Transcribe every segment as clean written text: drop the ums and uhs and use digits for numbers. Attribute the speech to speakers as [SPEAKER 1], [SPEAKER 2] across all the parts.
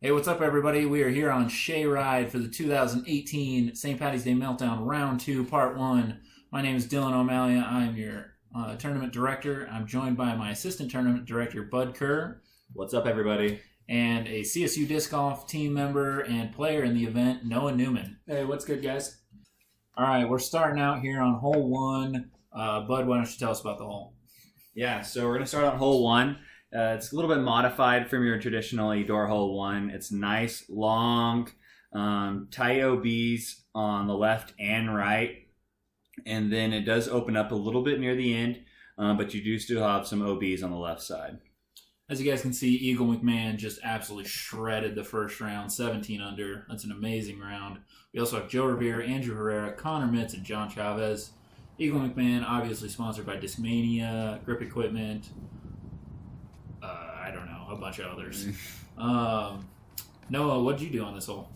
[SPEAKER 1] Hey, what's up, everybody? We are here on Shea Ride for the 2018 St. Patty's Day Meltdown Round 2, Part 1. My name is Dylan O'Malley. I am your tournament director. I'm joined by my assistant tournament director, Bud Kerr,
[SPEAKER 2] What's up, everybody?
[SPEAKER 1] and a CSU Disc Golf team member and player in the event, Noah Newman.
[SPEAKER 3] Hey, what's good, guys?
[SPEAKER 1] All right, we're starting out here on hole 1. Bud, why don't you tell us about the hole?
[SPEAKER 2] Yeah, so we're going to start on hole 1. It's a little bit modified from your traditional Eudora hole 1. It's nice, long, tight OBs on the left and right. And then it does open up a little bit near the end, but you do still have some OBs on the left side.
[SPEAKER 1] As you guys can see, Eagle McMahon just absolutely shredded the first round, 17 under. That's an amazing round. We also have Joe Rovere, Andrew Herrera, Connor Mitz, and John Chavez. Eagle McMahon, obviously sponsored by Discmania, Grip Equipment, I don't know, a bunch of others. Noah, what did you do on this hole?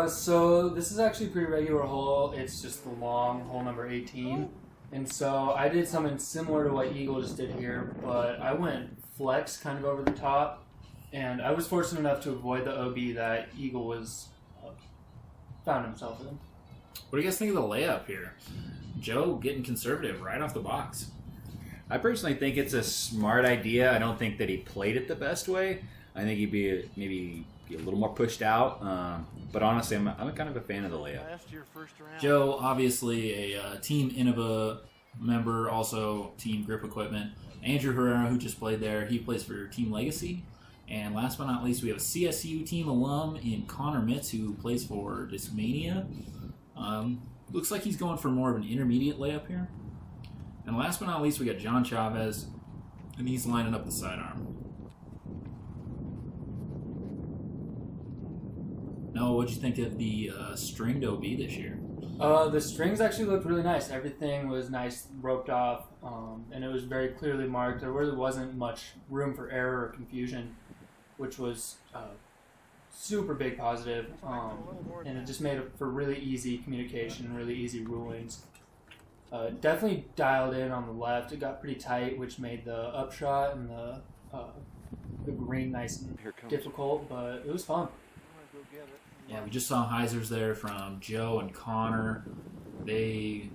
[SPEAKER 3] So this is actually a pretty regular hole. It's just the long hole number 18. And so I did something similar to what Eagle just did here, but I went flex kind of over the top. And I was fortunate enough to avoid the OB that Eagle was found himself in.
[SPEAKER 1] What do you guys think of the layup here? Joe getting conservative right off the box.
[SPEAKER 2] I personally think it's a smart idea. I don't think that he played it the best way. I think he'd be maybe a little more pushed out. But honestly, I'm kind of a fan of the layup.
[SPEAKER 1] Joe, obviously a Team Innova member, also Team Grip Equipment. Andrew Herrera, who just played there, he plays for Team Legacy. And last but not least, we have a CSU team alum in Connor Mitz, who plays for Discmania. Looks like he's going for more of an intermediate layup here. And last but not least, we got John Chavez, and he's lining up the sidearm. Noah, what'd you think of the stringed OB this year?
[SPEAKER 3] The strings actually looked really nice. Everything was nice, roped off, and it was very clearly marked. There really wasn't much room for error or confusion, which was super big positive, and it just made it for really easy communication, really easy rulings. Definitely dialed in on the left. It got pretty tight, which made the upshot and the green nice and difficult, but it was fun.
[SPEAKER 1] Yeah, we just saw hyzers there from Joe and Connor. They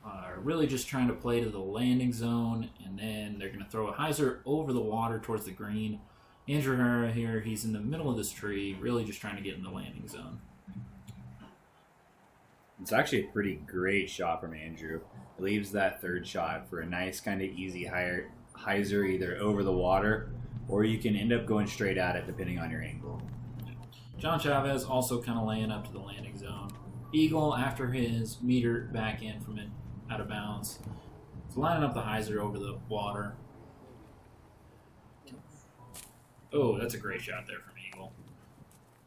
[SPEAKER 1] are really just trying to play to the landing zone, and then they're going to throw a hyzer over the water towards the green. Andrew Herrera here, he's in the middle of this tree, really just trying to get in the landing zone.
[SPEAKER 2] It's actually a pretty great shot from Andrew. Leaves that third shot for a nice kind of easy hyzer either over the water, or you can end up going straight at it depending on your angle.
[SPEAKER 1] John Chavez also kind of laying up to the landing zone. Eagle, after his meter back in from it out of bounds, is lining up the hyzer over the water. Oh, that's a great shot there from Eagle.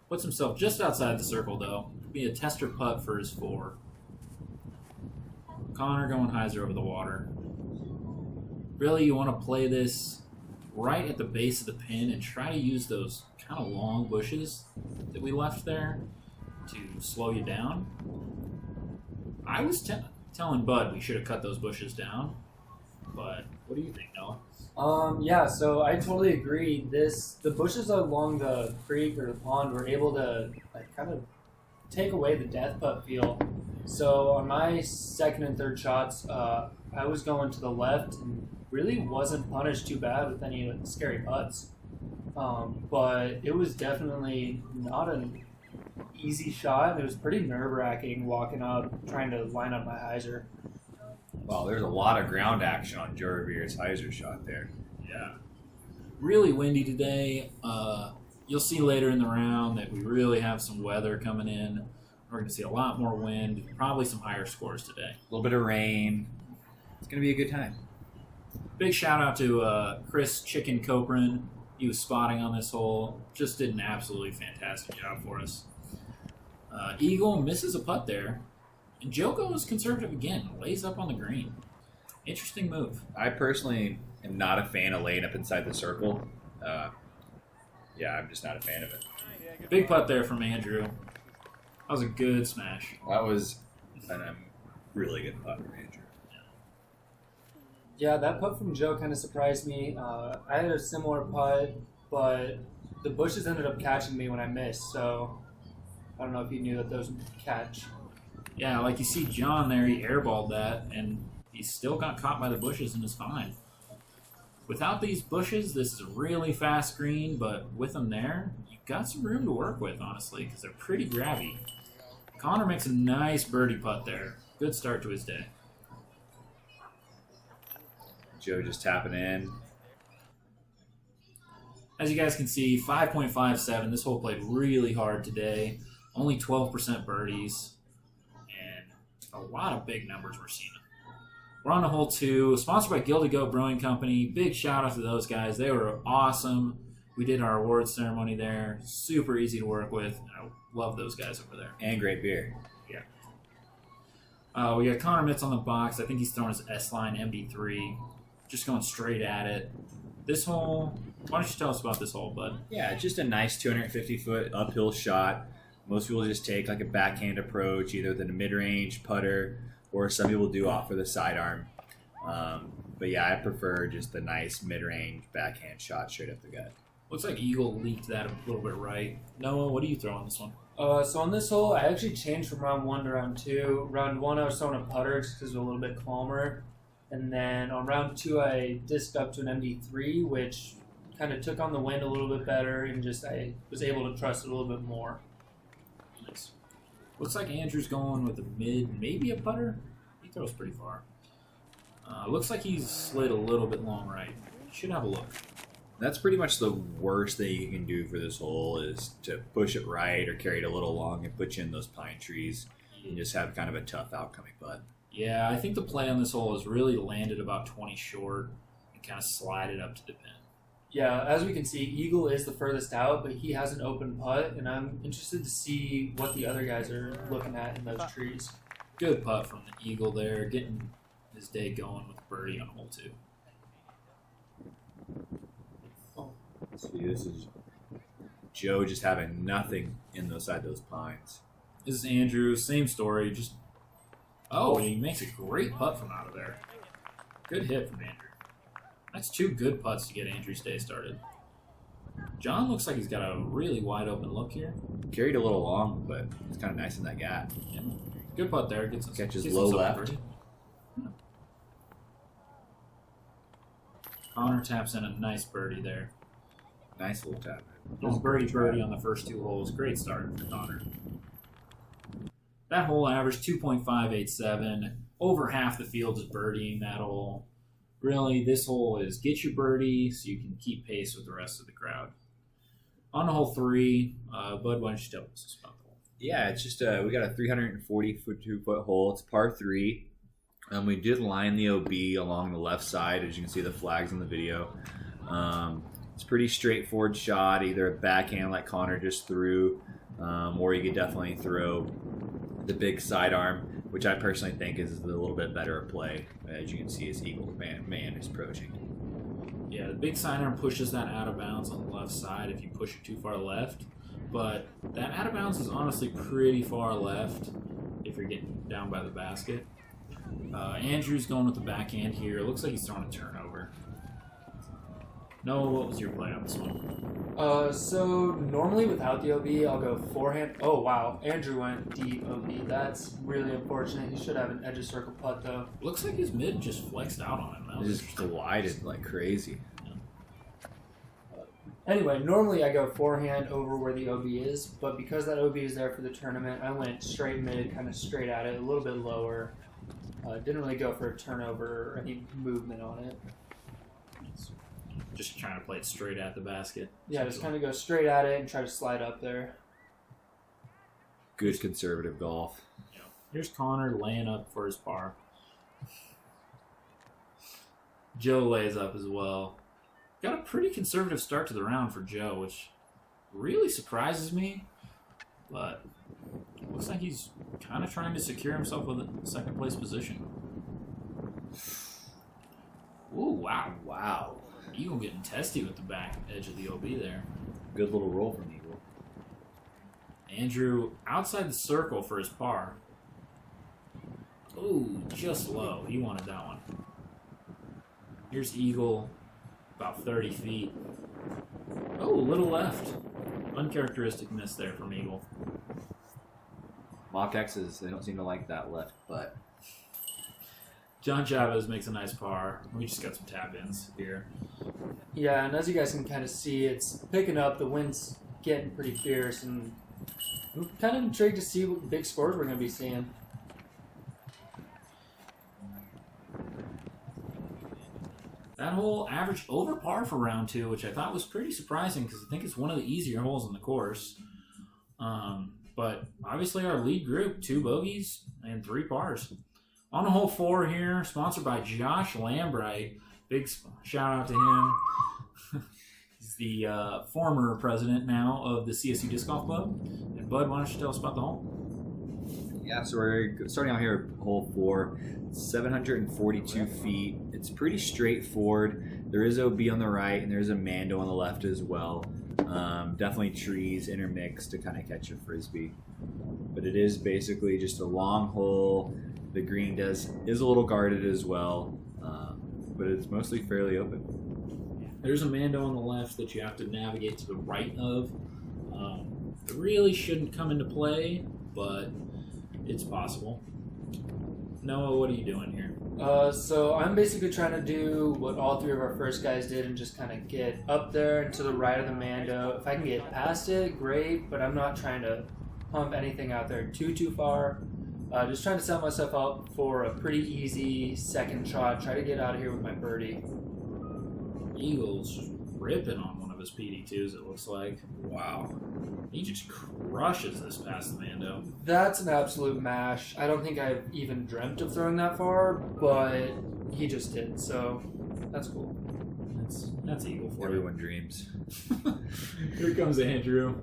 [SPEAKER 1] Puts himself just outside the circle, though. Be a tester putt for his 4. Connor going hyzer over the water. Really, you want to play this right at the base of the pin and try to use those kind of long bushes that we left there to slow you down. I was telling Bud we should have cut those bushes down, but what do you think, Noah?
[SPEAKER 3] Yeah, so I totally agree. The bushes along the creek or the pond were able to kind of take away the death putt feel. So on my second and third shots, I was going to the left and really wasn't punished too bad with any scary putts. But it was definitely not an easy shot. It was pretty nerve-wracking walking up, trying to line up my hyzer.
[SPEAKER 2] Wow, there's a lot of ground action on Joe Revere's hyzer shot there.
[SPEAKER 1] Yeah. Really windy today. You'll see later in the round that we really have some weather coming in. We're going to see a lot more wind, probably some higher scores today.
[SPEAKER 2] A little bit of rain. It's going to be a good time.
[SPEAKER 1] Big shout out to Chris Chicken Copran. He was spotting on this hole. Just did an absolutely fantastic job for us. Eagle misses a putt there. And Joe goes conservative again. Lays up on the green. Interesting move.
[SPEAKER 2] I personally am not a fan of laying up inside the circle. Yeah, I'm just not a fan of it.
[SPEAKER 1] Big putt there from Andrew. That was a good smash.
[SPEAKER 2] That was a really good putt from Andrew.
[SPEAKER 3] Yeah, that putt from Joe kind of surprised me. I had a similar putt, but the bushes ended up catching me when I missed, so I don't know if you knew that those would catch.
[SPEAKER 1] Yeah, like you see John there, he airballed that, and he still got caught by the bushes and is fine. Without these bushes, this is a really fast green, but with them there, you've got some room to work with, honestly, because they're pretty grabby. Connor makes a nice birdie putt there. Good start to his day.
[SPEAKER 2] Joe just tapping in.
[SPEAKER 1] As you guys can see, 5.57. This hole played really hard today. Only 12% birdies. And a lot of big numbers we're seeing. We're on to hole 2. Sponsored by Gilded Goat Brewing Company. Big shout out to those guys. They were awesome. We did our awards ceremony there. Super easy to work with. I love those guys over there.
[SPEAKER 2] And great beer.
[SPEAKER 1] Yeah. We got Connor Mitz on the box. I think he's throwing his S-Line MD3. Just going straight at it. This hole, why don't you tell us about this hole, bud?
[SPEAKER 2] Yeah, just a nice 250-foot uphill shot. Most people just take like a backhand approach, either with a mid-range putter, or some people do opt for the sidearm. But yeah, I prefer just the nice mid-range backhand shot straight up the gut.
[SPEAKER 1] Looks like Eagle leaked that a little bit right. Noah, what do you throw on this one?
[SPEAKER 3] So on this hole, I actually changed from round 1 to round 2. Round 1, I was throwing a putter just because it was a little bit calmer. And then on round 2, I disked up to an MD3, which kind of took on the wind a little bit better, and just I was able to trust it a little bit more.
[SPEAKER 1] Nice. Looks like Andrew's going with a mid, maybe a putter. He throws pretty far. Looks like he's slid a little bit long right. Should have a look.
[SPEAKER 2] That's pretty much the worst thing you can do for this hole is to push it right or carry it a little long and put you in those pine trees and just have kind of a tough outcoming putt.
[SPEAKER 1] Yeah, I think the play on this hole is really landed about 20 short and kind of slide it up to the pin.
[SPEAKER 3] Yeah, as we can see, Eagle is the furthest out, but he has an open putt, and I'm interested to see what the other guys are looking at in those trees.
[SPEAKER 1] Good putt from the Eagle there, getting his day going with birdie on hole 2.
[SPEAKER 2] See, this is Joe just having nothing inside those pines.
[SPEAKER 1] This is Andrew, same story, just... Oh, he makes a great putt from out of there. Good hit from Andrew. That's 2 good putts to get Andrew's day started. John looks like he's got a really wide open look here.
[SPEAKER 2] Carried a little long, but it's kind of nice in that gap.
[SPEAKER 1] Yeah. Good putt there.
[SPEAKER 2] Catches low left.
[SPEAKER 1] Yeah. Connor taps in a nice birdie there.
[SPEAKER 2] Nice little tap.
[SPEAKER 1] Birdie on the first 2 holes. Great start for Connor. That hole averaged 2.587. Over half the field is birdieing that hole. Really, this hole is get your birdie so you can keep pace with the rest of the crowd. On to hole 3, Bud, why don't you tell us about the hole?
[SPEAKER 2] Yeah, it's just we got a 342-foot hole. It's par 3. We did line the OB along the left side, as you can see the flags in the video. It's a pretty straightforward shot, either a backhand like Connor just threw, or you could definitely throw the big sidearm, which I personally think is a little bit better play. As you can see, his Eagle man is approaching.
[SPEAKER 1] Yeah, the big sidearm pushes that out of bounds on the left side if you push it too far left. But that out of bounds is honestly pretty far left if you're getting down by the basket. Andrew's going with the backhand here. It looks like he's throwing a turnover. Noah, what was your play on this one?
[SPEAKER 3] So normally without the OB, I'll go forehand. Oh, wow. Andrew went deep OB. That's really unfortunate. He should have an edge of circle putt, though.
[SPEAKER 1] Looks like his mid just flexed out on him.
[SPEAKER 2] It just glided like crazy.
[SPEAKER 3] Anyway, normally I go forehand over where the OB is, but because that OB is there for the tournament, I went straight mid, kind of straight at it, a little bit lower. Didn't really go for a turnover or any movement on it.
[SPEAKER 1] Just trying to play it straight at the basket.
[SPEAKER 3] Yeah, just kind of go straight at it and try to slide up there.
[SPEAKER 2] Good conservative golf.
[SPEAKER 1] Yeah. Here's Connor laying up for his par. Joe lays up as well. Got a pretty conservative start to the round for Joe, which really surprises me. But looks like he's kind of trying to secure himself with a second place position. Ooh, wow.
[SPEAKER 2] Wow.
[SPEAKER 1] Eagle getting testy with the back edge of the OB there.
[SPEAKER 2] Good little roll from Eagle.
[SPEAKER 1] Andrew outside the circle for his par. Ooh, just low. He wanted that one. Here's Eagle, about 30 feet. Oh, a little left. Uncharacteristic miss there from Eagle.
[SPEAKER 2] Mock X's, they don't seem to like that left butt.
[SPEAKER 1] John Chavez makes a nice par. We just got some tap-ins here.
[SPEAKER 3] Yeah, and as you guys can kind of see, it's picking up. The wind's getting pretty fierce, and I'm kind of intrigued to see what big scores we're going to be seeing.
[SPEAKER 1] That hole averaged over par for round 2, which I thought was pretty surprising because I think it's one of the easier holes in the course. But obviously our lead group, 2 bogeys and 3 pars. On hole 4 here, sponsored by Josh Lambright. Big shout out to him. He's the former president now of the CSU Disc Golf Club. And Bud, why don't you tell us about the hole?
[SPEAKER 2] Yeah, so we're starting out here at hole 4. 742 feet. It's pretty straightforward. There is OB on the right, and there's a Mando on the left as well. Definitely trees intermixed to kind of catch a frisbee. But it is basically just a long hole. The green is a little guarded as well, but it's mostly fairly open.
[SPEAKER 1] There's a Mando on the left that you have to navigate to the right of. It really shouldn't come into play, but it's possible. Noah, what are you doing here?
[SPEAKER 3] So I'm basically trying to do what all 3 of our first guys did and just kind of get up there and to the right of the Mando. If I can get past it, great, but I'm not trying to pump anything out there too far. Just trying to set myself up for a pretty easy second shot. Try to get out of here with my birdie.
[SPEAKER 1] Eagle's just ripping on one of his PD2s, it looks like. Wow. He just crushes this past the Mando.
[SPEAKER 3] That's an absolute mash. I don't think I've even dreamt of throwing that far, but he just did, so that's cool.
[SPEAKER 1] That's Eagle for you.
[SPEAKER 2] Everyone dreams.
[SPEAKER 1] Here comes Andrew.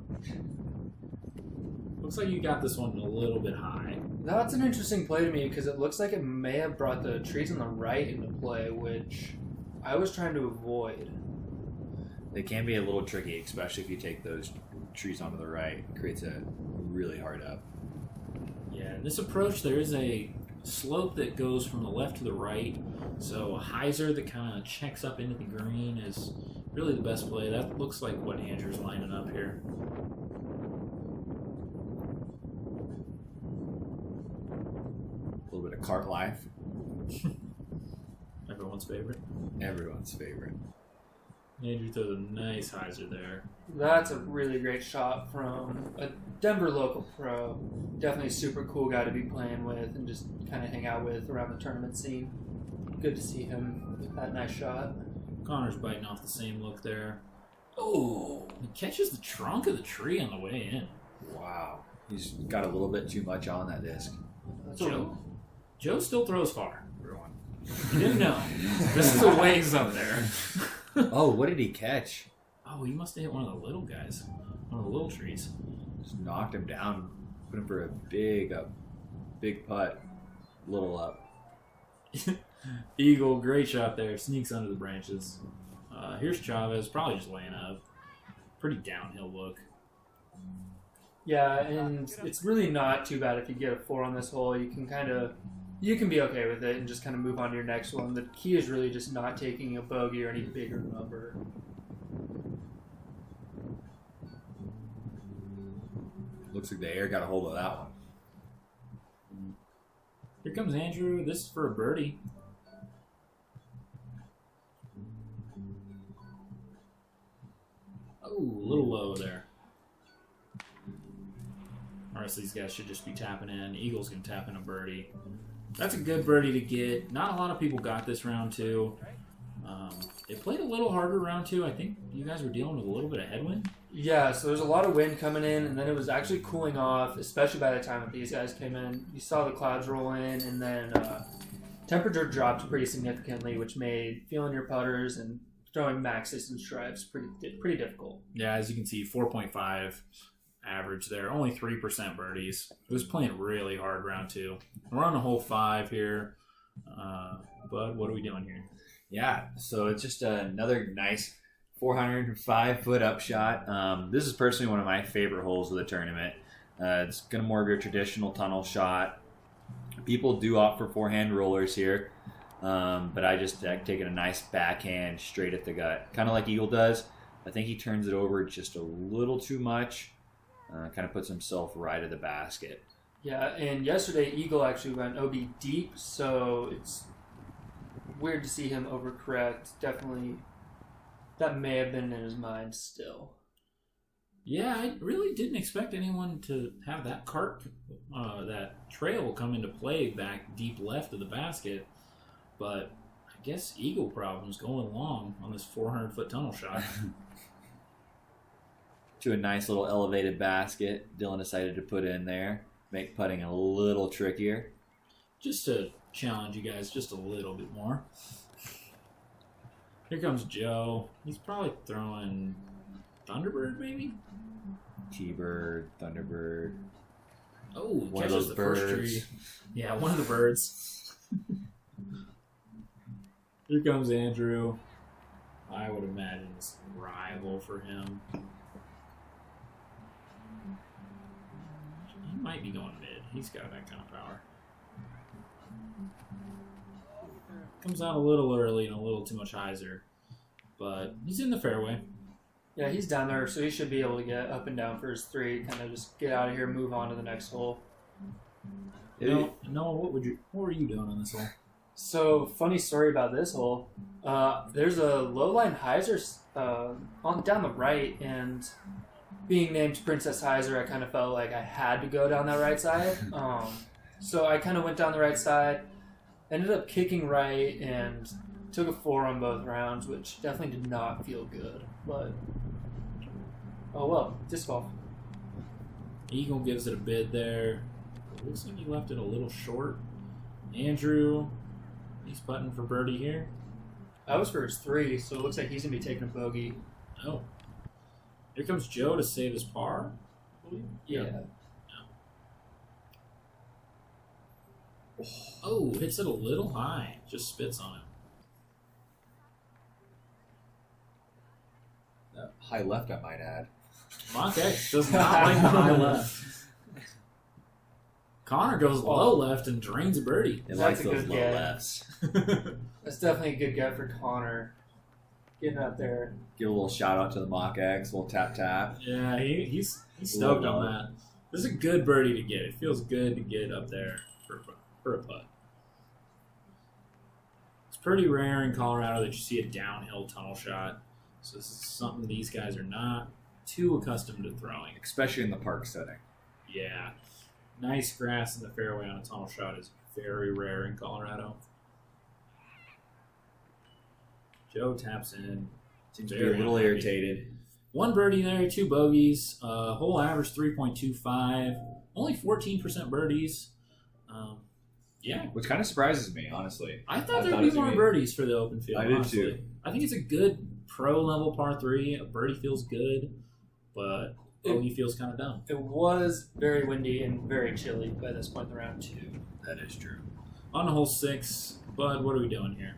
[SPEAKER 1] Looks like you got this one a little bit high.
[SPEAKER 3] That's an interesting play to me because it looks like it may have brought the trees on the right into play, which I was trying to avoid.
[SPEAKER 2] They can be a little tricky, especially if you take those trees onto the right. It creates a really hard up.
[SPEAKER 1] Yeah, in this approach, there is a slope that goes from the left to the right. So a hyzer that kind of checks up into the green is really the best play. That looks like what Andrew's lining up here.
[SPEAKER 2] A little bit of cart life.
[SPEAKER 1] Everyone's favorite.
[SPEAKER 2] Everyone's favorite.
[SPEAKER 1] Andrew throws a nice hyzer there.
[SPEAKER 3] That's a really great shot from a Denver local pro. Definitely a super cool guy to be playing with and just kind of hang out with around the tournament scene. Good to see him with that nice shot.
[SPEAKER 1] Connor's biting off the same look there. Oh, he catches the trunk of the tree on the way in.
[SPEAKER 2] Wow. He's got a little bit too much on that disc.
[SPEAKER 1] Joe still throws far, everyone. You didn't know. This is a ways up there.
[SPEAKER 2] Oh, what did he catch?
[SPEAKER 1] Oh, he must have hit one of the little guys. One of the little trees.
[SPEAKER 2] Just knocked him down. Put him for a big putt. Little up.
[SPEAKER 1] Eagle, great shot there. Sneaks under the branches. Here's Chavez, probably just laying up. Pretty downhill look.
[SPEAKER 3] Yeah, and it's really not too bad if you get a 4 on this hole. You can be okay with it and just kind of move on to your next one. The key is really just not taking a bogey or any bigger number.
[SPEAKER 2] Looks like the air got a hold of that one.
[SPEAKER 1] Here comes Andrew. This is for a birdie. Oh, a little low there. The rest of these guys should just be tapping in. Eagle's going to tap in a birdie. That's a good birdie to get. Not a lot of people got this round 2. They played a little harder round 2. I think you guys were dealing with a little bit of headwind.
[SPEAKER 3] Yeah, so there's a lot of wind coming in, and then it was actually cooling off, especially by the time that these guys came in. You saw the clouds roll in, and then temperature dropped pretty significantly, which made feeling your putters and throwing max distance drives pretty difficult.
[SPEAKER 1] Yeah, as you can see, 4.5 average there. Only 3% birdies. It was playing really hard round 2. We're on a hole 5 here. Bud, what are we doing here?
[SPEAKER 2] Yeah, so it's just another nice 405-foot upshot. This is personally one of my favorite holes of the tournament. It's going to more of your traditional tunnel shot. People do opt for forehand rollers here, but I just taking a nice backhand straight at the gut, kind of like Eagle does. I think he turns it over just a little too much. Kind of puts himself right at the basket.
[SPEAKER 3] Yeah, and yesterday Eagle actually went OB deep, so it's weird to see him overcorrect. Definitely, that may have been in his mind still.
[SPEAKER 1] Yeah, I really didn't expect anyone to have that that trail come into play back deep left of the basket, but I guess Eagle problems going long on this 400-foot tunnel shot.
[SPEAKER 2] To a nice little elevated basket Dylan decided to put in there. Make putting a little trickier.
[SPEAKER 1] Just to challenge you guys just a little bit more. Here comes Joe. He's probably throwing Thunderbird, maybe?
[SPEAKER 2] T-Bird, Thunderbird.
[SPEAKER 1] Oh,
[SPEAKER 2] One of
[SPEAKER 1] catches
[SPEAKER 2] those
[SPEAKER 1] the
[SPEAKER 2] birds.
[SPEAKER 1] first tree. Yeah, one of the birds. Here comes Andrew. I would imagine it's a rival for him. He might be going mid. He's got that kind of power. Comes out a little early and a little too much hyzer, but he's in the fairway.
[SPEAKER 3] Yeah, he's down there, so he should be able to get up and down for his three. Kind of just get out of here, move on to the next hole.
[SPEAKER 1] Noah, what were you doing on this hole?
[SPEAKER 3] So, funny story about this hole. There's a low line hyzer on down the right, and being named Princess Hyzer, I kind of felt like I had to go down that right side. So I kind of went down the right side, ended up kicking right, and took a 4 on both rounds, which definitely did not feel good. But, oh well, disc golf.
[SPEAKER 1] Eagle gives it a bid there. Looks like he left it a little short. Andrew, he's putting for birdie here.
[SPEAKER 3] That was for his 3, so it looks like he's going to be taking a bogey.
[SPEAKER 1] Oh. Here comes Joe to save his par.
[SPEAKER 3] Yeah.
[SPEAKER 1] Oh, hits it a little high. Just spits on it.
[SPEAKER 2] High left, I might add.
[SPEAKER 1] Mock X does not like the high left. Connor goes low left and drains a birdie.
[SPEAKER 2] It
[SPEAKER 3] That's
[SPEAKER 2] likes
[SPEAKER 3] a
[SPEAKER 2] those
[SPEAKER 3] good
[SPEAKER 2] low
[SPEAKER 3] get.
[SPEAKER 2] lefts.
[SPEAKER 3] That's definitely a good get for Connor. Getting out there.
[SPEAKER 2] Give a little shout out to the Mock X, a little tap tap.
[SPEAKER 1] Yeah, he's stoked on that. This is a good birdie to get. It feels good to get up there for a putt. It's pretty rare in Colorado that you see a downhill tunnel shot. So this is something these guys are not too accustomed to throwing.
[SPEAKER 2] Especially in the park setting.
[SPEAKER 1] Yeah. Nice grass in the fairway on a tunnel shot is very rare in Colorado. Joe taps in.
[SPEAKER 2] Seems to be a little irritated.
[SPEAKER 1] 1 birdie there, 2 bogeys. Whole average 3.25. Only 14% birdies. Yeah.
[SPEAKER 2] Which kind of surprises me, honestly.
[SPEAKER 1] I thought
[SPEAKER 2] it
[SPEAKER 1] there'd
[SPEAKER 2] was
[SPEAKER 1] be more
[SPEAKER 2] gonna be-
[SPEAKER 1] birdies for the open field.
[SPEAKER 2] I did
[SPEAKER 1] honestly.
[SPEAKER 2] too.
[SPEAKER 1] I think it's a good pro level par 3. A birdie feels good, but bogey feels kind of dumb.
[SPEAKER 3] It was very windy and very chilly by this point in the round, too.
[SPEAKER 2] That is true.
[SPEAKER 1] On to hole 6, Bud, what are we doing here?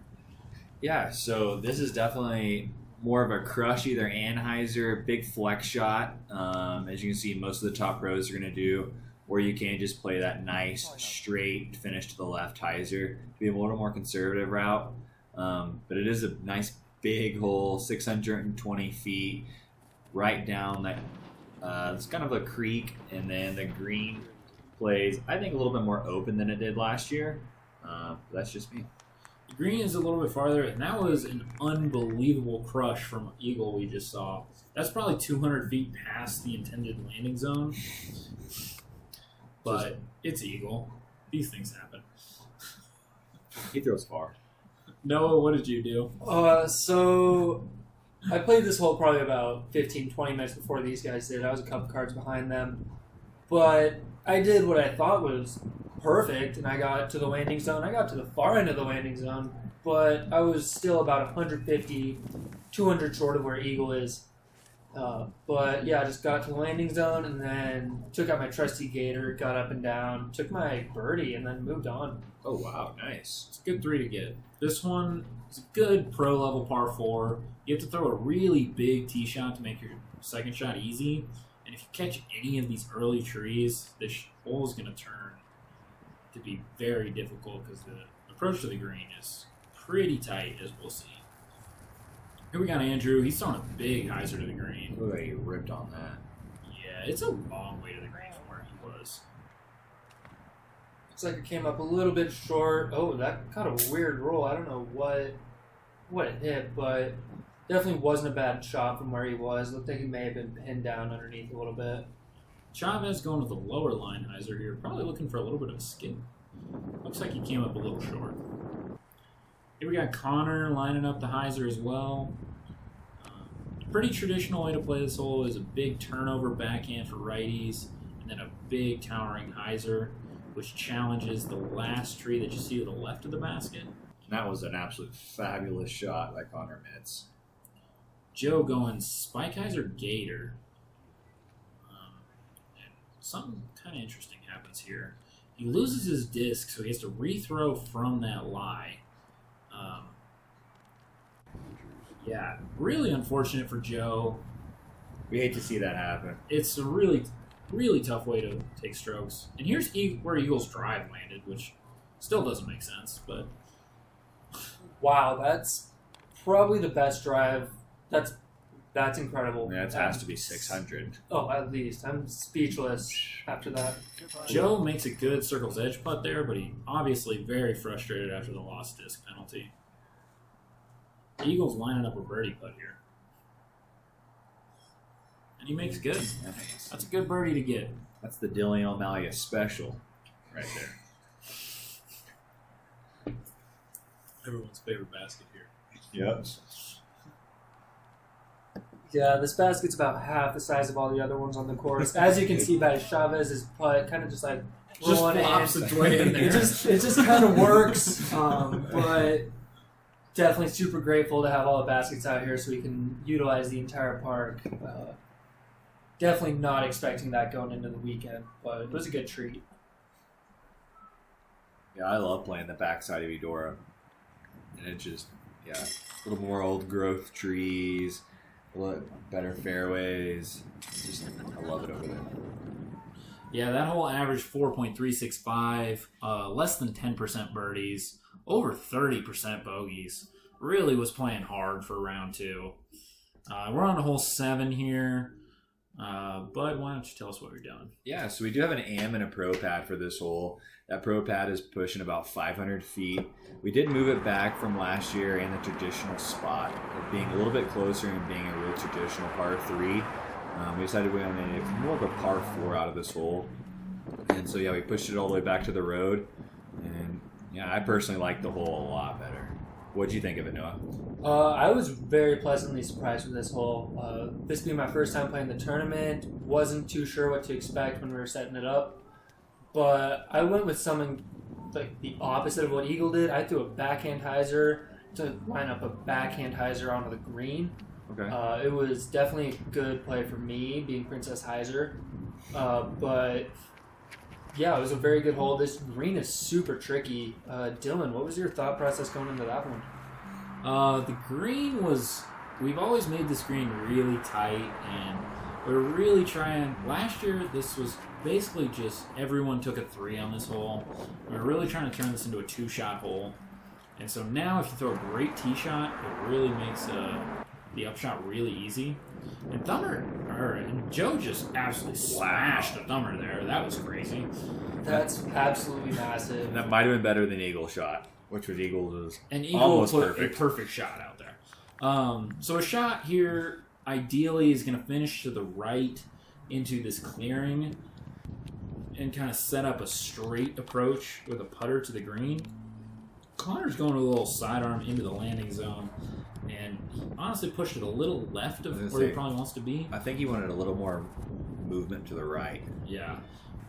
[SPEAKER 2] Yeah, so this is definitely more of a crush, either Anheuser, big flex shot. As you can see, most of the top pros are going to do, or you can just play that nice, straight finish to the left hyzer. Be a little more conservative route. But it is a nice big hole, 620 feet, right down that. It's kind of a creek, and then the green plays, I think, a little bit more open than it did last year. But that's just me.
[SPEAKER 1] The green is a little bit farther, and that was an unbelievable crush from Eagle we just saw. That's probably 200 feet past the intended landing zone. But it's Eagle. These things happen.
[SPEAKER 2] He throws far.
[SPEAKER 1] Noah, what did you do?
[SPEAKER 3] So I played this hole probably about 15, 20 minutes before these guys did. I was a couple cards behind them. But I did what I thought was perfect, and I got to the landing zone. I got to the far end of the landing zone, but I was still about 150, 200 short of where Eagle is. But yeah, I just got to the landing zone and then took out my trusty gator, got up and down, took my birdie, and then moved on.
[SPEAKER 2] Oh, wow. Nice.
[SPEAKER 1] It's a good 3 to get. This one is a good pro level par 4. You have to throw a really big tee shot to make your second shot easy. And if you catch any of these early trees, this hole is going to turn to be very difficult because the approach to the green is pretty tight, as we'll see. Here we got Andrew. He's throwing a big hyzer to the green.
[SPEAKER 2] Look like he ripped on that.
[SPEAKER 1] Yeah, it's a long way to the green from where he was.
[SPEAKER 3] Looks like it came up a little bit short. Oh, that got a weird roll. I don't know what it hit, but definitely wasn't a bad shot from where he was. Looked like he may have been pinned down underneath a little bit.
[SPEAKER 1] Chavez going with the lower line hyzer here, probably looking for a little bit of a skip. Looks like he came up a little short. Here we got Connor lining up the hyzer as well. Pretty traditional way to play this hole is a big turnover backhand for righties, and then a big towering hyzer, which challenges the last tree that you see to the left of the basket.
[SPEAKER 2] That was an absolute fabulous shot by Connor Mitz.
[SPEAKER 1] Joe going spike hyzer gator. And something kind of interesting happens here. He loses his disc, so he has to rethrow from that lie. Yeah, really unfortunate for Joe.
[SPEAKER 2] We hate to see that happen.
[SPEAKER 1] It's a really, really tough way to take strokes. And here's where Eagles' drive landed, which still doesn't make sense, but...
[SPEAKER 3] Wow, that's probably the best drive. That's incredible.
[SPEAKER 2] Yeah, it has to be 600.
[SPEAKER 3] Oh, at least. I'm speechless after that.
[SPEAKER 1] Joe makes a good circle's edge putt there, but he obviously very frustrated after the lost disc penalty. The Eagles lining up a birdie putt here. And he makes good.
[SPEAKER 2] Nice.
[SPEAKER 1] That's a good birdie to get.
[SPEAKER 2] That's the Dillian O'Malley special right there.
[SPEAKER 1] Everyone's favorite basket here.
[SPEAKER 2] Yep.
[SPEAKER 3] Yeah, this basket's about half the size of all the other ones on the course. As you can see by Chavez's putt, kind of just like
[SPEAKER 1] Just
[SPEAKER 3] rolling
[SPEAKER 1] flops
[SPEAKER 3] in.
[SPEAKER 1] its way in there.
[SPEAKER 3] It just kind of works, but definitely super grateful to have all the baskets out here so we can utilize the entire park. Definitely not expecting that going into the weekend, but it was a good treat.
[SPEAKER 2] Yeah, I love playing the backside of Eudora. And it just, yeah, a little more old growth trees, a little better fairways. Just, I love it over there.
[SPEAKER 1] Yeah, that whole average 4.365, less than 10% birdies, over 30% bogeys. Really was playing hard for round two. We're on to hole 7 here. Bud, why don't you tell us what we're doing?
[SPEAKER 2] Yeah, so we do have an AM and a pro pad for this hole. That pro pad is pushing about 500 feet. We did move it back from last year in the traditional spot, of being a little bit closer and being a real traditional par 3. We decided we wanted to make more of a par 4 out of this hole. And so, yeah, we pushed it all the way back to the road. And, yeah, I personally like the hole a lot better. What'd you think of it, Noah?
[SPEAKER 3] I was very pleasantly surprised with this hole. This being my first time playing the tournament, wasn't too sure what to expect when we were setting it up. But I went with something like the opposite of what Eagle did. I threw a backhand hyzer to line up a backhand hyzer onto the green.
[SPEAKER 2] Okay.
[SPEAKER 3] It was definitely a good play for me, being Princess Hyzer. But yeah, it was a very good hole. This green is super tricky. Dylan, what was your thought process going into that one?
[SPEAKER 1] The green was... We've always made this green really tight, and we were really trying... Last year, this was basically just everyone took a 3 on this hole. We were really trying to turn this into a 2-shot hole. And so now if you throw a great tee shot, it really makes the upshot really easy. And Joe just absolutely smashed the thumber there. That was crazy.
[SPEAKER 3] That's absolutely massive.
[SPEAKER 2] That might have been better than Eagle's shot, which was Eagle's
[SPEAKER 1] And Eagle
[SPEAKER 2] almost
[SPEAKER 1] put
[SPEAKER 2] perfect.
[SPEAKER 1] a perfect shot out there. So a shot here ideally is going to finish to the right into this clearing and kind of set up a straight approach with a putter to the green. Connor's going a little sidearm into the landing zone, and he honestly pushed it a little left of where he probably wants to be.
[SPEAKER 2] I think he wanted a little more movement to the right.
[SPEAKER 1] Yeah.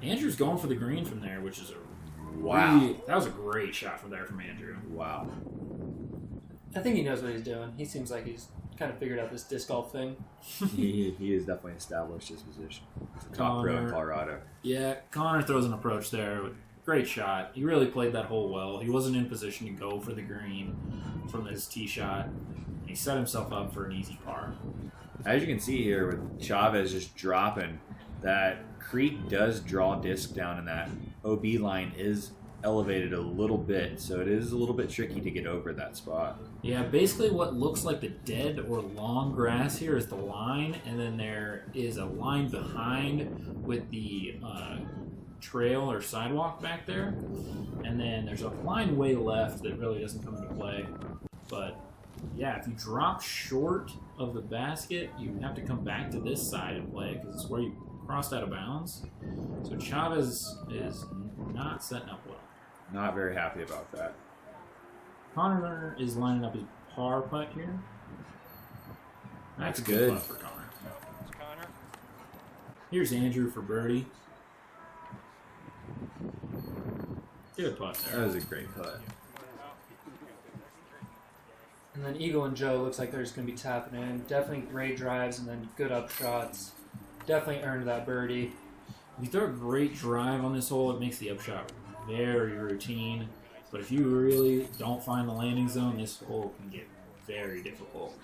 [SPEAKER 1] Andrew's going for the green from there, which is a
[SPEAKER 2] Wow.
[SPEAKER 1] that was a great shot from there from Andrew.
[SPEAKER 2] Wow.
[SPEAKER 3] I think he knows what he's doing. He seems like he's kind of figured out this disc golf thing.
[SPEAKER 2] he has definitely established his position. He's a top pro in Colorado.
[SPEAKER 1] Yeah, Connor throws an approach there. Great shot. He really played that hole well. He wasn't in position to go for the green from his tee shot. He set himself up for an easy par.
[SPEAKER 2] As you can see here with Chavez just dropping, that creek does draw disc down, and that OB line is elevated a little bit, so it is a little bit tricky to get over that spot.
[SPEAKER 1] Yeah, basically what looks like the dead or long grass here is the line, and then there is a line behind with the trail or sidewalk back there, and then there's a line way left that really doesn't come into play. But yeah, if you drop short of the basket, you have to come back to this side and play because it's where you crossed out of bounds. So Chavez is not setting up well.
[SPEAKER 2] Not very happy about that.
[SPEAKER 1] Connor is lining up his par putt here.
[SPEAKER 2] That's
[SPEAKER 1] a
[SPEAKER 2] good.
[SPEAKER 1] putt for Connor. Here's Andrew for birdie. Good putt there.
[SPEAKER 2] That was a great putt.
[SPEAKER 3] And then Eagle and Joe looks like they're just going to be tapping in. Definitely great drives and then good up shots. Definitely earned that birdie.
[SPEAKER 1] If you throw a great drive on this hole, it makes the upshot very routine. But if you really don't find the landing zone, this hole can get very difficult.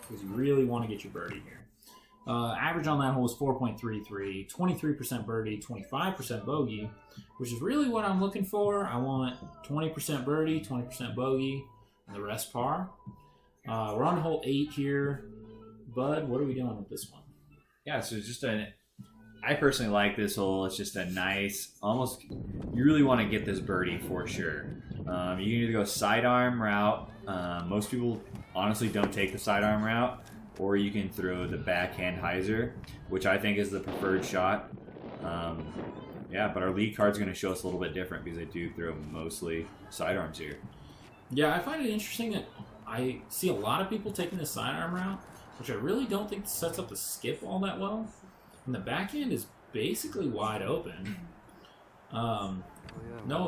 [SPEAKER 1] Because you really want to get your birdie here. Average on that hole is 4.33, 23% birdie, 25% bogey, which is really what I'm looking for. I want 20% birdie, 20% bogey, and the rest par. We're on hole 8 here. Bud, what are we doing with this one?
[SPEAKER 2] Yeah, so it's just I personally like this hole. It's just a nice, almost, you really want to get this birdie for sure. You can either go sidearm route. Most people honestly don't take the sidearm route, or you can throw the backhand hyzer, which I think is the preferred shot. Yeah, but our lead card's going to show us a little bit different because I do throw mostly sidearms here.
[SPEAKER 1] Yeah, I find it interesting that I see a lot of people taking the sidearm route, which I really don't think sets up the skip all that well. And the backhand is basically wide open. Noah,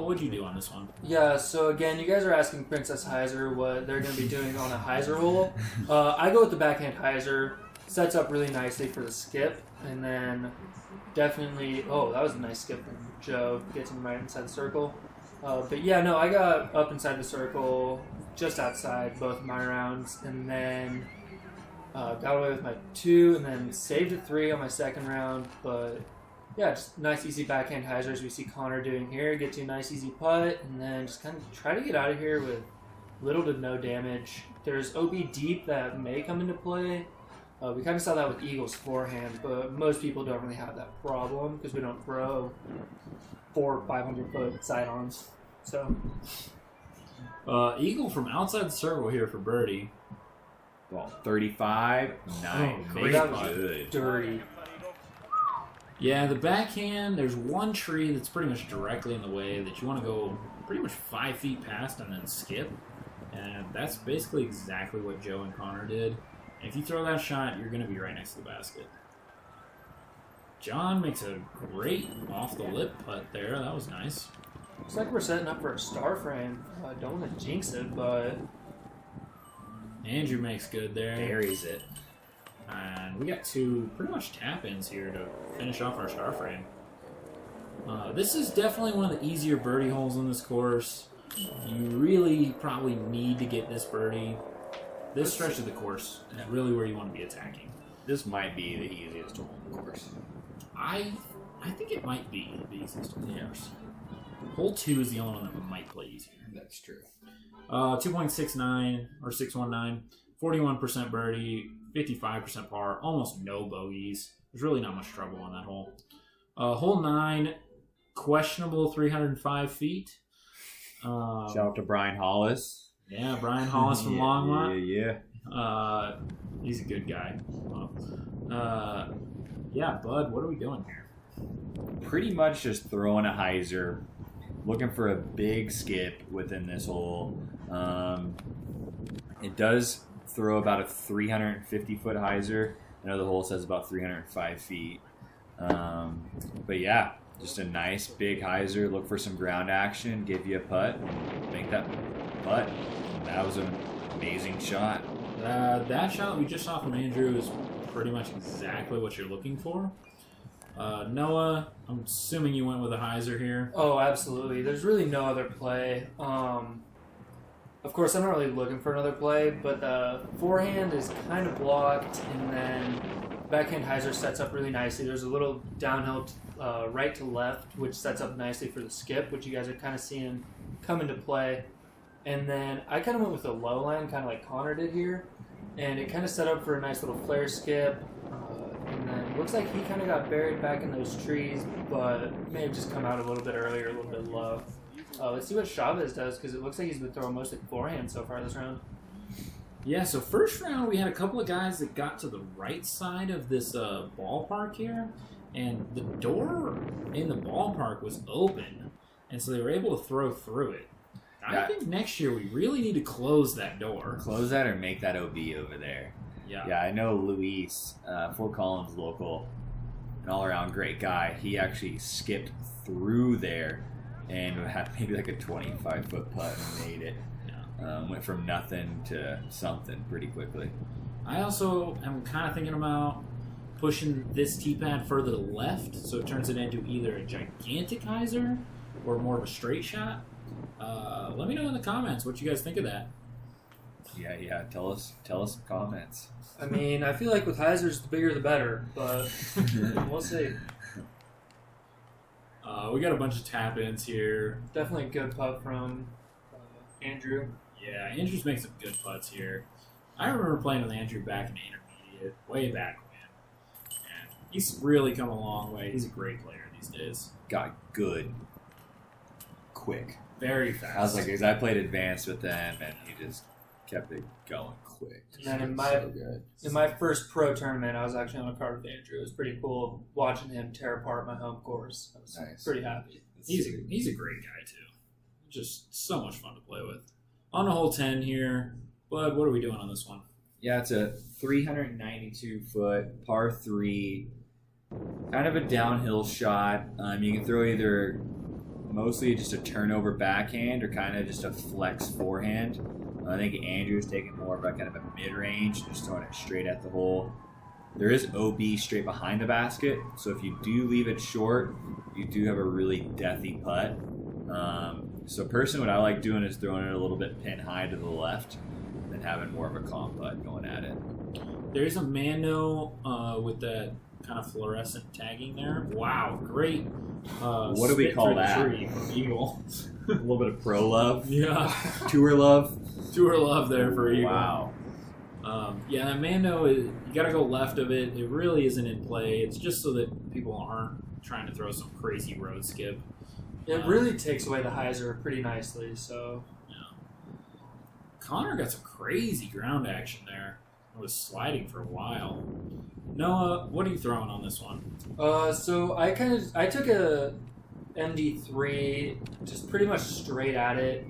[SPEAKER 1] what'd you do on this one?
[SPEAKER 3] Yeah, so again, you guys are asking Princess Hyzer what they're going to be doing on a hyzer hole. I go with the backhand hyzer. Sets up really nicely for the skip. And then definitely, oh, that was a nice skip from Joe. Gets him right inside the circle. But yeah, no, I got up inside the circle, just outside both of my rounds. And then got away with my 2 and then saved a 3 on my second round. But yeah, just nice easy backhand hyzer as we see Connor doing here. Get to a nice easy putt and then just kind of try to get out of here with little to no damage. There's OB deep that may come into play. We kind of saw that with Eagle's forehand, but most people don't really have that problem because we don't throw 400 or 500 foot sidearms. So
[SPEAKER 1] Eagle from outside the circle here for birdie.
[SPEAKER 2] Well, 35, 9,
[SPEAKER 1] Oh,
[SPEAKER 2] great
[SPEAKER 3] that was
[SPEAKER 2] good.
[SPEAKER 3] dirty.
[SPEAKER 1] Yeah, the backhand, there's one tree that's pretty much directly in the way that you want to go pretty much 5 feet past and then skip. And that's basically exactly what Joe and Connor did. And if you throw that shot, you're going to be right next to the basket. John makes a great off-the-lip putt there. That was nice.
[SPEAKER 3] Looks like we're setting up for a star frame. Don't want to jinx it, but
[SPEAKER 1] Andrew makes good there.
[SPEAKER 2] Buries it.
[SPEAKER 1] And we got 2 pretty much tap-ins here to finish off our star frame. This is definitely one of the easier birdie holes in this course. You really probably need to get this birdie. This stretch of the course is really where you want to be attacking.
[SPEAKER 2] This might be the easiest hole in the course.
[SPEAKER 1] I think it might be the easiest hole in the course. Hole 2 is the only one that might play easier.
[SPEAKER 2] That's true.
[SPEAKER 1] 2.69 or 619, 41% birdie, 55% par, almost no bogeys. There's really not much trouble on that hole. Hole 9, questionable 305 feet.
[SPEAKER 2] Shout out to Brian Hollis.
[SPEAKER 1] Yeah, Brian Hollis from Longmont.
[SPEAKER 2] Yeah.
[SPEAKER 1] He's a good guy. Yeah, Bud, what are we doing here?
[SPEAKER 2] Pretty much just throwing a hyzer, looking for a big skip within this hole. It does throw about a 350-foot hyzer. I know the hole says about 305 feet. But yeah, just a nice big hyzer. Look for some ground action, give you a putt, and make that putt. That was an amazing shot.
[SPEAKER 1] That shot we just saw from Andrew is pretty much exactly what you're looking for. Noah, I'm assuming you went with a hyzer here.
[SPEAKER 3] oh, absolutely. There's really no other play. Of course, I'm not really looking for another play, but the forehand is kind of blocked, and then backhand hyzer sets up really nicely. There's a little downhill right to left, which sets up nicely for the skip, which you guys are kind of seeing come into play. And then I kind of went with a low line, kind of like Connor did here. And it kind of set up for a nice little flare skip. And then it looks like he kind of got buried back in those trees, but may have just come out a little bit earlier, a little bit low. Let's see what Chavez does, because it looks like he's been throwing mostly forehand so far this round.
[SPEAKER 1] Yeah, so first round we had a couple of guys that got to the right side of this ballpark here, and the door in the ballpark was open, and so they were able to throw through it. I think next year we really need to close that door.
[SPEAKER 2] Close that or make that OB over there. Yeah, I know Luis, Fort Collins local, an all-around great guy. He actually skipped through there and had maybe like a 25-foot putt and made it. Went from nothing to something pretty quickly.
[SPEAKER 1] I also am kind of thinking about pushing this tee pad further left, so it turns it into either a gigantic hyzer or more of a straight shot. Let me know in the comments what you guys think of that.
[SPEAKER 2] Yeah. Tell us some comments.
[SPEAKER 3] I mean, I feel like with hyzers, the bigger the better, but we'll see.
[SPEAKER 1] We got a bunch of tap-ins here.
[SPEAKER 3] Definitely a good putt from Andrew.
[SPEAKER 1] Yeah, Andrew's making some good putts here. I remember playing with Andrew back in intermediate, way back when. And he's really come a long way. He's a great player these days.
[SPEAKER 2] Got good, quick.
[SPEAKER 1] Very fast.
[SPEAKER 2] I was like, because I played advanced with them, and he just kept it going quick.
[SPEAKER 3] And then
[SPEAKER 2] good.
[SPEAKER 3] in my first pro tournament, I was actually on a card with Andrew. It was pretty cool watching him tear apart my home course. I was pretty happy.
[SPEAKER 1] He's a great guy, too. Just so much fun to play with. On the hole 10 here, Bud, what are we doing on this one?
[SPEAKER 2] Yeah, it's a 392-foot par 3, kind of a downhill shot. You can throw either mostly just a turnover backhand or kind of just a flex forehand. I think Andrew's taking more of a kind of a mid-range, just throwing it straight at the hole. There is OB straight behind the basket, so if you do leave it short, you do have a really deathy putt. So personally, what I like doing is throwing it a little bit pin high to the left and then having more of a calm putt going at it.
[SPEAKER 1] There's a Mando with that kind of fluorescent tagging there. Wow, great.
[SPEAKER 2] What do we call that?
[SPEAKER 1] Tree from Eagle.
[SPEAKER 2] A little bit of pro love.
[SPEAKER 1] Yeah.
[SPEAKER 2] Tour love.
[SPEAKER 1] Tour love there for Eagle.
[SPEAKER 2] Wow.
[SPEAKER 1] Yeah, that Mando, you got to go left of it. It really isn't in play. It's just so that people aren't trying to throw some crazy road skip.
[SPEAKER 3] It really takes away the hyzer pretty nicely, so...
[SPEAKER 1] Yeah. Connor got some crazy ground action there. It was sliding for a while. Noah, what are you throwing on this one?
[SPEAKER 3] So I took a MD3 just pretty much straight at it.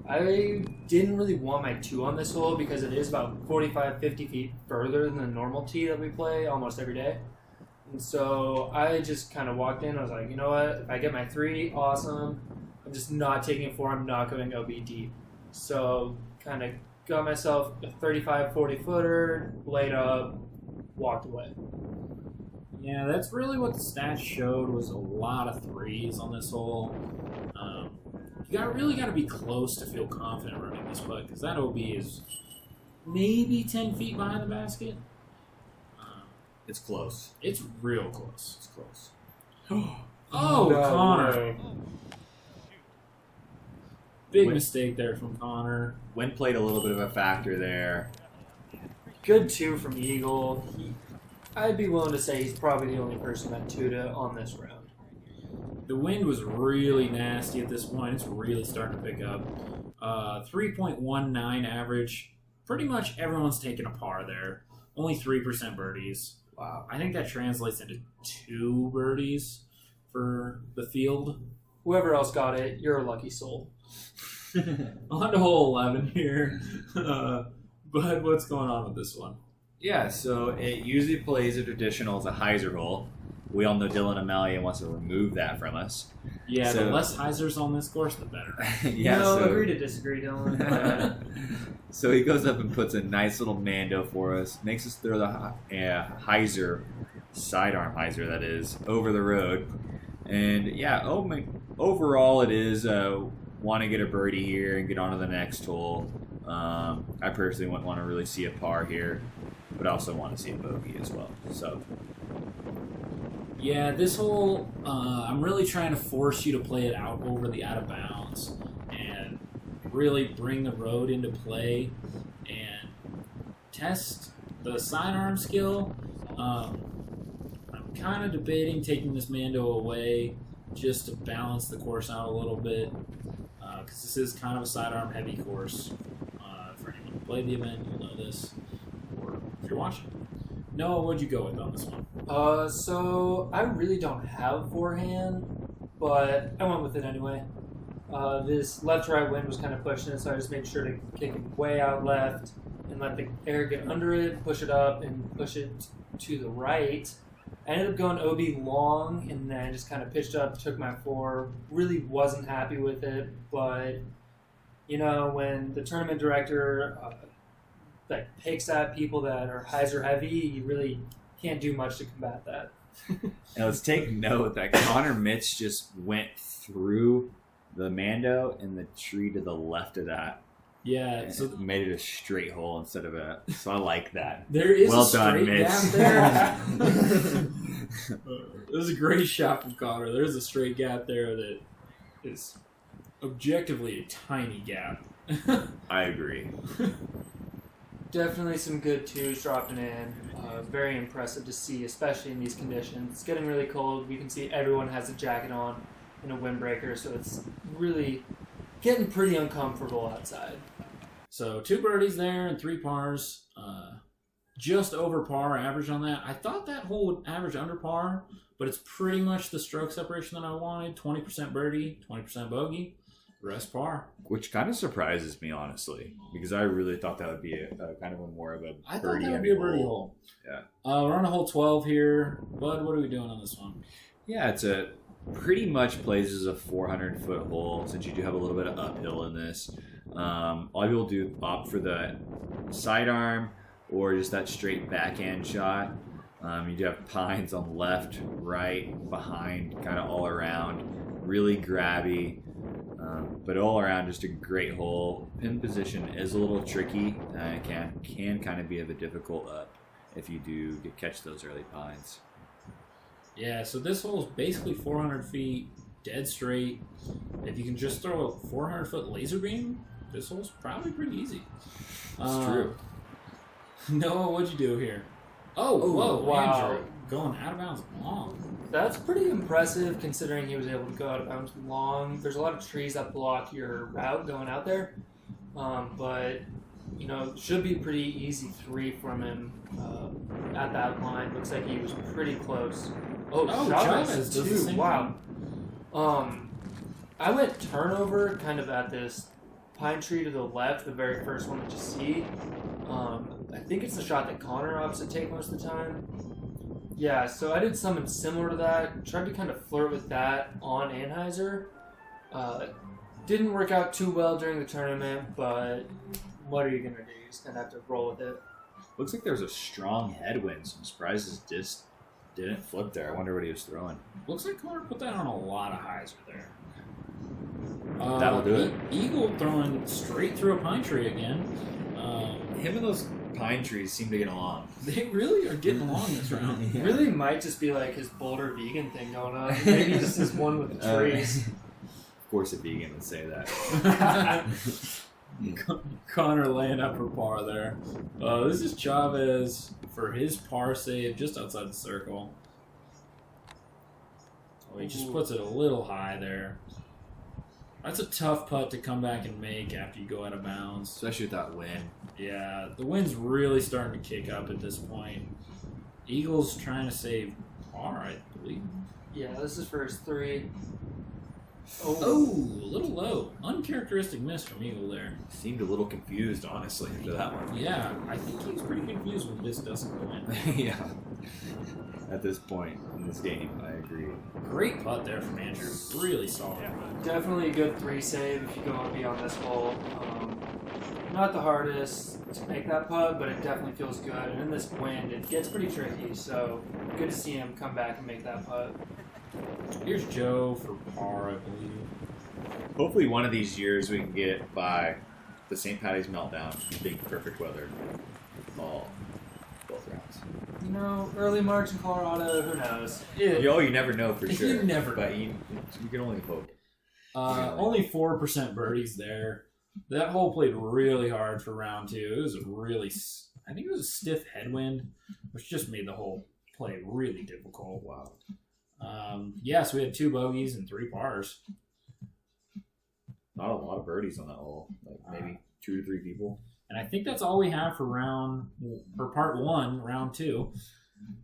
[SPEAKER 3] I didn't really want my 2 on this hole because it is about 45, 50 feet further than the normal tee that we play almost every day. And so I just kind of walked in. I was like, you know what? If I get my 3, awesome. I'm just not taking it 4. I'm not going to go be deep. So kind of got myself a 35, 40 footer, laid up, walked away.
[SPEAKER 1] Yeah, that's really what the stats showed was a lot of 3s on this hole. You really got to be close to feel confident running this putt because that OB is maybe 10 feet behind the basket.
[SPEAKER 2] It's close.
[SPEAKER 1] It's real close.
[SPEAKER 2] It's close.
[SPEAKER 1] Oh,
[SPEAKER 3] no
[SPEAKER 1] Connor.
[SPEAKER 3] way.
[SPEAKER 1] Big mistake there from Connor.
[SPEAKER 2] Wind played a little bit of a factor there.
[SPEAKER 3] Good 2 from Eagle. I'd be willing to say he's probably the only person that 2'd on this round.
[SPEAKER 1] The wind was really nasty at this point. It's really starting to pick up. 3.19 average. Pretty much everyone's taking a par there. Only 3% birdies.
[SPEAKER 2] Wow.
[SPEAKER 1] I think that translates into 2 birdies for the field.
[SPEAKER 3] Whoever else got it, you're a lucky soul.
[SPEAKER 1] On to hole 11 here. But what's going on with this one?
[SPEAKER 2] Yeah, so it usually plays a traditional as a hyzer hole. We all know Dylan Amalia wants to remove that from us.
[SPEAKER 1] Yeah,
[SPEAKER 2] So-
[SPEAKER 1] the less hyzers on this course, the better.
[SPEAKER 2] Yeah,
[SPEAKER 3] no,
[SPEAKER 2] so,
[SPEAKER 3] agree to disagree, Dylan.
[SPEAKER 2] so he goes up and puts a nice little Mando for us, makes us throw the hyzer, sidearm hyzer that is, over the road. And yeah, overall it is want to get a birdie here and get on to the next hole. I personally wouldn't want to really see a par here. but I also want to see a bogey as well. So
[SPEAKER 1] Yeah, this hole, I'm really trying to force you to play it out over the out of bounds and really bring the road into play and test the sidearm skill. I'm kind of debating taking this Mando away just to balance the course out a little bit, because this is kind of a sidearm heavy course. For anyone who played the event, you'll know this, or if you're watching. Noah, what'd you go with on this one?
[SPEAKER 3] So I really don't have forehand, but I went with it anyway. This left-right wind was kind of pushing it, so I just made sure to kick it way out left and let the air get under it, push it up, and push it to the right. I ended up going OB long, and then just kind of pitched up, took my 4. Really wasn't happy with it, but you know, when the tournament director picks at people that are hyzer heavy, you really can't do much to combat that.
[SPEAKER 2] now let's take note that Connor Mitch just went through the Mando and the tree to the left of that.
[SPEAKER 1] Yeah,
[SPEAKER 2] So made it a straight hole instead of a. So I like that.
[SPEAKER 1] there is
[SPEAKER 2] Well
[SPEAKER 1] a straight
[SPEAKER 2] done, Mitch.
[SPEAKER 1] gap there. It was a great shot from Connor. There's a straight gap there that is objectively a tiny gap.
[SPEAKER 2] I agree.
[SPEAKER 3] Definitely some good 2s dropping in. Very impressive to see, especially in these conditions. It's getting really cold. We can see everyone has a jacket on and a windbreaker, so it's really getting pretty uncomfortable outside.
[SPEAKER 1] So 2 birdies there and 3 pars. Just over par average on that. I thought that hole would average under par, but it's pretty much the stroke separation that I wanted. 20% birdie, 20% bogey, the rest par.
[SPEAKER 2] Which kind of surprises me, honestly, because I really thought that would be a kind of a more of a
[SPEAKER 1] I thought
[SPEAKER 2] birdie
[SPEAKER 1] that would be a birdie
[SPEAKER 2] hole.
[SPEAKER 1] hole.
[SPEAKER 2] Yeah.
[SPEAKER 1] We're on a hole 12 here. Bud, what are we doing on this one?
[SPEAKER 2] Yeah, it's a pretty much plays as a 400-foot hole since you do have a little bit of uphill in this. A lot of people do opt for the sidearm or just that straight backhand shot. You do have pines on left, right, behind, kind of all around. Really grabby, but all around just a great hole. Pin position is a little tricky. It can kind of be of a difficult up if you do catch those early pines.
[SPEAKER 1] Yeah, so this hole is basically 400 feet, dead straight. If you can just throw a 400-foot laser beam, this hole's probably pretty easy.
[SPEAKER 2] That's true.
[SPEAKER 1] Noah, what'd you do here? Oh, whoa,
[SPEAKER 3] wow.
[SPEAKER 1] Andrew, going out of bounds long.
[SPEAKER 3] That's pretty impressive considering he was able to go out of bounds long. There's a lot of trees that block your route going out there, but you know, should be a pretty easy 3 from him at that line. Looks like he was pretty close. Oh,
[SPEAKER 1] Chavez does the
[SPEAKER 3] too.
[SPEAKER 1] same
[SPEAKER 3] Wow. I went turnover kind of at this pine tree to the left, the very first one that you see. I think it's the shot that Connor opts to take most of the time. Yeah, so I did something similar to that. Tried to kind of flirt with that on Anheuser. Didn't work out too well during the tournament, but what are you going to do? You're just going to have to roll with it.
[SPEAKER 2] Looks like there's a strong headwind. So I'm surprised his disc didn't flip there. I wonder what he was throwing.
[SPEAKER 1] Looks like Connor put that on a lot of hyzer there.
[SPEAKER 2] That'll do it.
[SPEAKER 1] Eagle throwing straight through a pine tree again.
[SPEAKER 2] Him and those pine trees seem to get along.
[SPEAKER 1] They really are getting along this round.
[SPEAKER 3] Yeah. Really might just be like his Boulder vegan thing going on. Maybe just his one with the trees.
[SPEAKER 2] Of course a vegan would say that.
[SPEAKER 1] Connor laying up for par there. This is Chavez for his par save just outside the circle. Oh, he just puts it a little high there. That's a tough putt to come back and make after you go out of bounds.
[SPEAKER 2] Especially with that wind.
[SPEAKER 1] Yeah, the wind's really starting to kick up at this point. Eagles trying to save par, I believe.
[SPEAKER 3] Yeah, this is for his 3.
[SPEAKER 1] Oh, a little low. Uncharacteristic miss from Eagle there.
[SPEAKER 2] Seemed a little confused, honestly, after that one.
[SPEAKER 1] Yeah, I think he was pretty confused when this doesn't go in.
[SPEAKER 2] Yeah. At this point in this game, I agree.
[SPEAKER 1] Great putt there from Andrew. Really solid.
[SPEAKER 3] Yeah, definitely a good 3 save if you go and be on this hole. Not the hardest to make that putt, but it definitely feels good. And in this wind, it gets pretty tricky, so good to see him come back and make that putt.
[SPEAKER 1] Here's Joe for par, I believe.
[SPEAKER 2] Hopefully one of these years we can get by the St. Patty's Meltdown being perfect weather all
[SPEAKER 3] Early March in Colorado, who knows?
[SPEAKER 2] You never know for sure.
[SPEAKER 1] You never
[SPEAKER 2] But you can only hope.
[SPEAKER 1] Only 4% birdies there. That hole played really hard for round 2. It was I think it was a stiff headwind, which just made the whole play really difficult.
[SPEAKER 2] Wow.
[SPEAKER 1] So we had 2 bogeys and 3 pars.
[SPEAKER 2] Not a lot of birdies on that hole. Like maybe 2 to 3 people.
[SPEAKER 1] And I think that's all we have for part 1, round 2.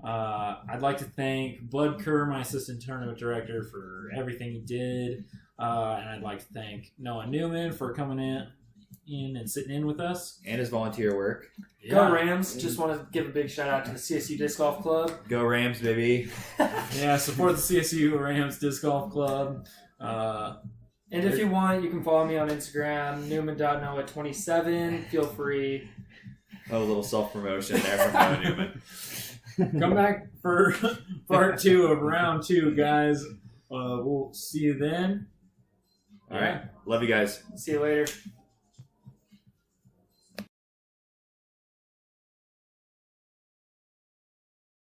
[SPEAKER 1] I'd like to thank Bud Kerr, my assistant tournament director, for everything he did. And I'd like to thank Noah Newman for coming in and sitting in with us.
[SPEAKER 2] And his volunteer work.
[SPEAKER 3] Go Rams. Just want to give a big shout out to the CSU Disc Golf Club.
[SPEAKER 2] Go Rams, baby.
[SPEAKER 1] Yeah, support the CSU Rams Disc Golf Club.
[SPEAKER 3] And if you want, you can follow me on Instagram, newman.noah27. Feel free.
[SPEAKER 2] A little self-promotion there from Noah Newman.
[SPEAKER 1] Come back for part 2 of round 2, guys. We'll see you then.
[SPEAKER 2] All right. Love you guys.
[SPEAKER 3] See you later.